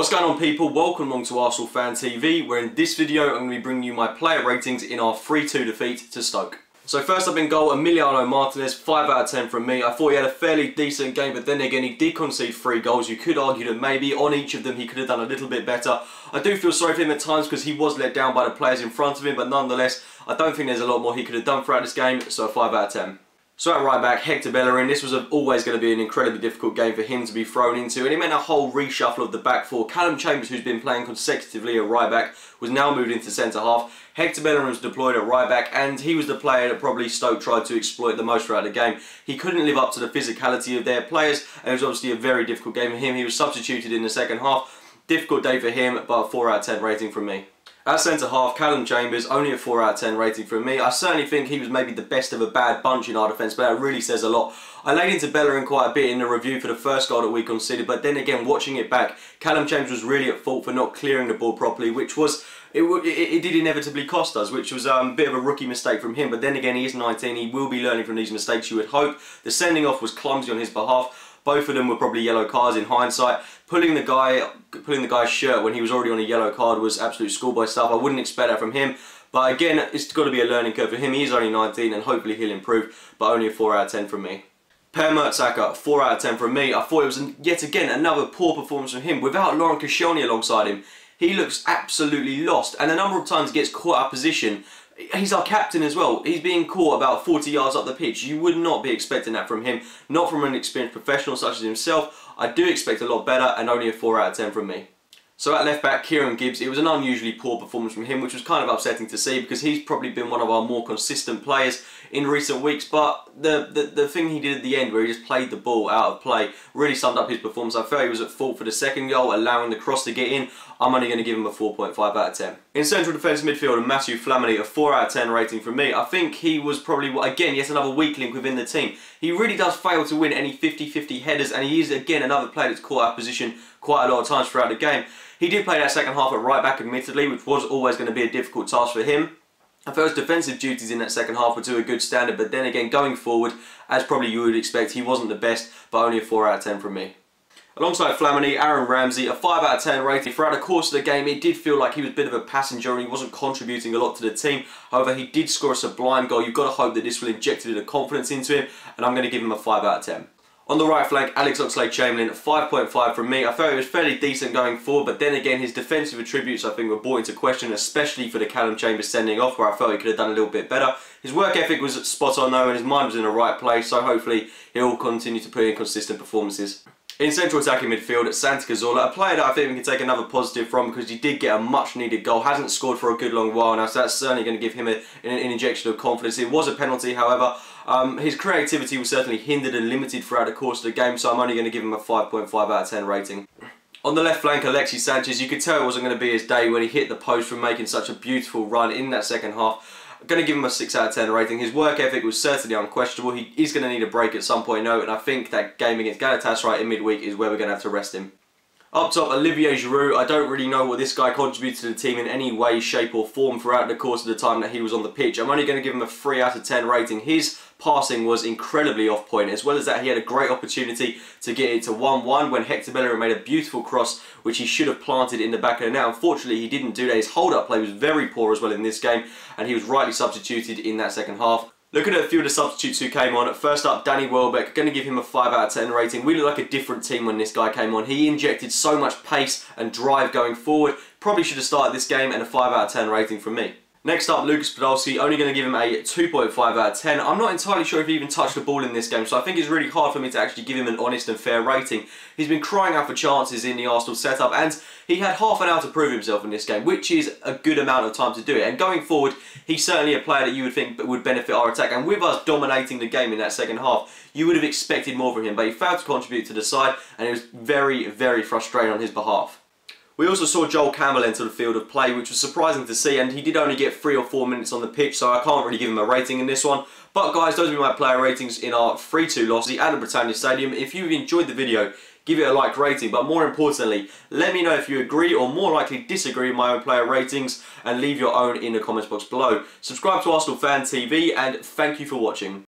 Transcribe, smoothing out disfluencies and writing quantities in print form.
What's going on, people? Welcome along to Arsenal Fan TV, where in this video I'm going to be bringing you my player ratings in our 3-2 defeat to Stoke. So first up in goal, EMILIANO Martinez, 5 out of 10 from me. I thought he had a fairly decent game, but then again he did concede 3 goals. You could argue that maybe on each of them he could have done a little bit better. I do feel sorry for him at times because he was let down by the players in front of him, but nonetheless I don't think there's a lot more he could have done throughout this game, so a 5 out of 10. So at right back, Hector Bellerin, this was always going to be an incredibly difficult game for him to be thrown into, and it meant a whole reshuffle of the back four. Calum, who's been playing consecutively at right back, was now moved into centre half. Hector Bellerin was deployed at right back, and he was the player that probably Stoke tried to exploit the most throughout the game. He couldn't live up to the physicality of their players, and it was obviously a very difficult game for him. He was substituted in the second half. Difficult day for him, but a 4 out of 10 rating from me. At centre half, Calum, only a 4 out of 10 rating from me. I certainly think he was maybe the best of a bad bunch in our defence, but that really says a lot. I laid into Bellerin quite a bit in the review for the first goal that we conceded, but then again, watching it back, Calum was really at fault for not clearing the ball properly, which was, it did inevitably cost us, which was a bit of a rookie mistake from him. But then again, he is 19, he will be learning from these mistakes, you would hope. The sending off was clumsy on his behalf. Both of them were probably yellow cards in hindsight. Pulling the guy's shirt when he was already on a yellow card was absolute schoolboy stuff. I wouldn't expect that from him. But again, it's got to be a learning curve for him. He's only 19 and hopefully he'll improve. But only a 4 out of 10 from me. Mertesacker, 4 out of 10 from me. I thought it was yet again another poor performance from him. Without Laurent Koscielny alongside him, he looks absolutely lost. And a number of times he gets caught out of position. He's our captain as well. He's being caught about 40 yards up the pitch. You would not be expecting that from him. Not from an experienced professional such as himself. I do expect a lot better, and only a 4 out of 10 from me. So at left back, Kieran Gibbs, it was an unusually poor performance from him, which was kind of upsetting to see because he's probably been one of our more consistent players in recent weeks. But the thing he did at the end, where he just played the ball out of play, really summed up his performance. I felt he was at fault for the second goal, allowing the cross to get in. I'm only going to give him a 4.5 out of 10. In central defence midfield, Matthew Flamini, a 4 out of 10 rating from me. I think he was probably, again, yet another weak link within the team. He really does fail to win any 50-50 headers, and he is, again, another player that's caught out of position quite a lot of times throughout the game. He did play that second half at right back, admittedly, which was always going to be a difficult task for him. I felt his defensive duties in that second half were to a good standard, but then again, going forward, as probably you would expect, he wasn't the best, but only a 4 out of 10 from me. Alongside Flamini, Ramsey, a 5 out of 10 rating. Throughout the course of the game, it did feel like he was a bit of a passenger and he wasn't contributing a lot to the team. However, he did score a sublime goal. You've got to hope that this will inject a bit of confidence into him, and I'm going to give him a 5 out of 10. On the right flank, Alex Oxlade-Chamberlain, 5.5 from me. I felt it was fairly decent going forward, but then again, his defensive attributes, I think, were brought into question, especially for the Calum sending off, where I felt he could have done a little bit better. His work ethic was spot on though, and his mind was in the right place, so hopefully he'll continue to put in consistent performances. In central attacking midfield, SANTI, CAZORLA, a player that I think we can take another positive from because he did get a much needed goal, hasn't scored for a good long while now, so that's certainly going to give him an injection of confidence. It was a penalty, however. His creativity was certainly hindered and limited throughout the course of the game, so I'm only going to give him a 5.5 out of 10 rating. On the left flank, Alexis Sanchez, you could tell it wasn't going to be his day when he hit the post from making such a beautiful run in that second half. I'm going to give him a 6 out of 10 rating. His work ethic was certainly unquestionable. He is going to need a break at some point now, and I think that game against Galatasaray in midweek is where we're going to have to rest him. Up top, Olivier Giroud. I don't really know what this guy contributed to the team in any way, shape or form throughout the course of the time that he was on the pitch. I'm only going to give him a 3 out of 10 rating. His passing was incredibly off point. As well as that, he had a great opportunity to get it to 1-1 when Hector Bellerin made a beautiful cross, which he should have planted in the back of the net. Unfortunately, he didn't do that. His hold-up play was very poor as well in this game, and he was rightly substituted in that second half. Looking at a few of the substitutes who came on, first up, Danny Welbeck, going to give him a 5 out of 10 rating. We look like a different team when this guy came on. He injected so much pace and drive going forward. Probably should have started this game, and a 5 out of 10 rating from me. Next up, LUKAS, Podolski, only going to give him a 2.5 out of 10. I'm not entirely sure if he even touched the ball in this game, so I think it's really hard for me to actually give him an honest and fair rating. He's been crying out for chances in the Arsenal setup, and he had half an hour to prove himself in this game, which is a good amount of time to do it. And going forward, he's certainly a player that you would think would benefit our attack. And with us dominating the game in that second half, you would have expected more from him, but he failed to contribute to the side, and it was very, very frustrating on his behalf. We also saw Joel Campbell enter the field of play, which was surprising to see, and he did only get 3 or 4 minutes on the pitch, so I can't really give him a rating in this one. But guys, those will be my player ratings in our 3-2 loss at the Britannia Stadium. If you've enjoyed the video, give it a like rating, but more importantly, let me know if you agree or more likely disagree with my own player ratings, and leave your own in the comments box below. Subscribe to Arsenal Fan TV, and thank you for watching.